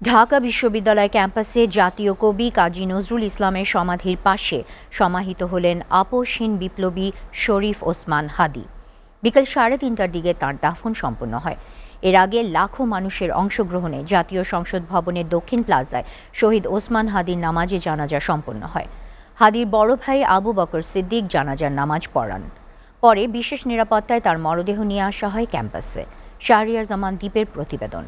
ঢাকা বিশ্ববিদ্যালয় ক্যাম্পাসে জাতীয় কবি কাজী নজরুল ইসলামের সমাধির পাশে সমাহিত হলেন আপসহীন বিপ্লবী শরীফ ওসমান হাদী। বিকেল 3:30টার দিকে তাঁর দাফন সম্পন্ন হয়। এর আগে লাখো মানুষের অংশগ্রহণে জাতীয় সংসদ ভবনের দক্ষিণ প্লাজায় শহীদ ওসমান হাদীর নামাজে জানাজা সম্পন্ন হয়। হাদীর বড় ভাই আবু বকর সিদ্দিক জানাজার নামাজ পড়ান। পরে বিশেষ নিরাপত্তায় তার মরদেহ নিয়ে আসা হয় ক্যাম্পাসে। শাহরিয়ার জামান দ্বীপের প্রতিবেদন।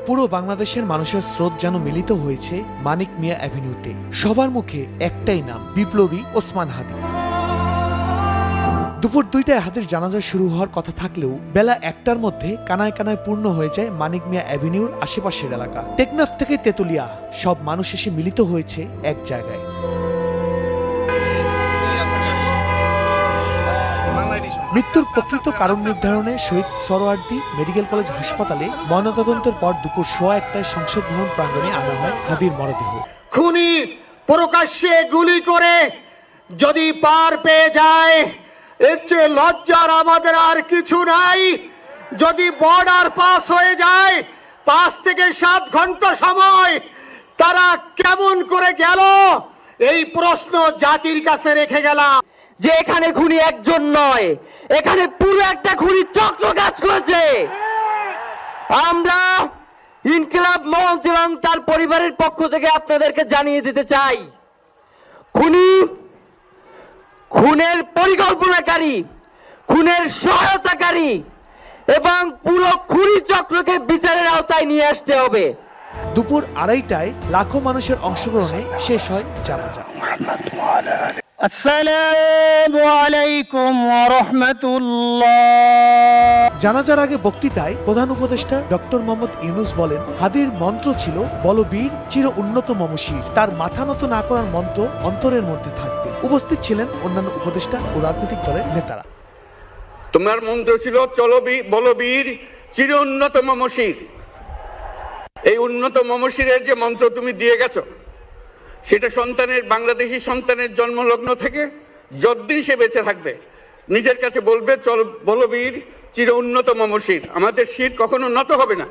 পুরো বাংলাদেশের মানুষের স্রোত যেন মিলিত হয়েছে মানিক মিয়া অ্যাভিনিউতে। সবার মুখে একটাই নাম, বিপ্লবী ওসমান হাদী। দুপুর 2টায় হাদীর জানাজা শুরু হওয়ার কথা থাকলেও বেলা 1টার মধ্যে কানায় কানায় পূর্ণ হয়ে যায় মানিক মিয়া অ্যাভিনিউর আশেপাশের এলাকা। টেকনাফ থেকে তেতুলিয়া সব মানুষ এসে মিলিত হয়েছে এক জায়গায়। মৃত্যুর প্রকৃত কারণ নির্ধারণে শহীদ সরোয়ার্দী মেডিকেল কলেজ হাসপাতালে ময়নাতদন্তের পর দুপুর 1:15টায় সংসদ ভবন প্রাঙ্গণে আনা হয় হাদীর মরদেহ। খুনি প্রকাশ্যে গুলি করে যদি পার পেয়ে যায়, এর চেয়ে লজ্জার আমাদের আর কিছু নাই। যদি বর্ডার পাস হয়ে যায়, 5 থেকে 7 ঘন্টা সময় তারা কেমন করে গেল, এই প্রশ্ন জাতির কাছে রেখে গেলাম। যে এখানে খুনি একজন নয়, এখানে পুরো একটা খুনি চক্র কাজ করেছে। আমরা ইনকিলাব মঞ্চ এবং তার পরিবারের পক্ষ থেকে আপনাদেরকে জানিয়ে দিতে চাই, খুনের পরিকল্পনাকারী, খুনের সহায়তাকারী এবং পুরো খুনি চক্রকে বিচারের আওতায় নিয়ে আসতে হবে। দুপুর 2:30টায় লাখো মানুষের অংশগ্রহণে শেষ হয় জানাজা। আসসালামু আলাইকুম ওয়া রাহমাতুল্লাহ। জানাজার আগে বক্তৃতায় প্রধান উপদেষ্টা ডক্টর মোহাম্মদ ইউনূস বলেন, হাদীর মন্ত্র ছিল বলবীর চির উন্নত মমশির। তার মাথা নত না করার মন্ত্র অন্তরের মধ্যে থাকবে। উপস্থিত ছিলেন অন্যান্য উপদেষ্টা ও রাজনৈতিক দলের নেতারা। তোমার মন্ত্র ছিল বলবীর চির উন্নত মমশির। এই উন্নত মমশিরের যে মন্ত্র তুমি দিয়ে গেছো, সেটা বাংলাদেশি সন্তানের জন্মলগ্ন থেকে যতদিন সে বেঁচে থাকবে নিজের কাছে বলবে, চল বলবীর চির উন্নত মমশির, আমাদের শির কখনো নত হবে না।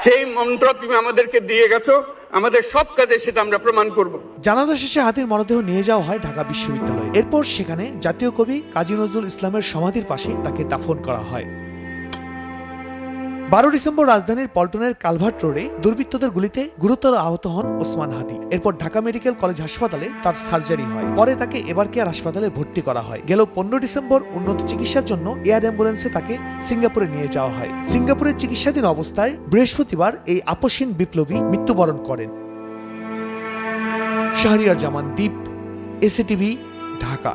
সেই মন্ত্র তুমি আমাদেরকে দিয়ে গেছো, আমাদের সব কাজে সেটা আমরা প্রমাণ করব। জানাজা শেষে হাদীর মরদেহ নিয়ে যাওয়া হয় ঢাকা বিশ্ববিদ্যালয়ে। এরপর সেখানে জাতীয় কবি কাজী নজরুল ইসলামের সমাধির পাশে তাকে দাফন করা হয়। 12 ডিসেম্বর রাজধানীর পল্টনের কালভার্ট রোডে দুর্বৃত্তদের গুলিতে গুরুতর আহত হন ওসমান হাদী। এরপর ঢাকা মেডিকেল কলেজ হাসপাতালে তার সার্জারি হয়। পরে তাকে এবার কেয়ার হাসপাতালে ভর্তি করা হয়। গেল 15 ডিসেম্বর উন্নত চিকিৎসার জন্য এয়ার অ্যাম্বুলেন্সে তাকে সিঙ্গাপুরে নিয়ে যাওয়া হয়। সিঙ্গাপুরের চিকিৎসাধীন অবস্থায় বৃহস্পতিবার এই আপসহীন বিপ্লবী মৃত্যুবরণ করেন। শাহরিয়ার জামান দ্বীপ, এসএটিভি, ঢাকা।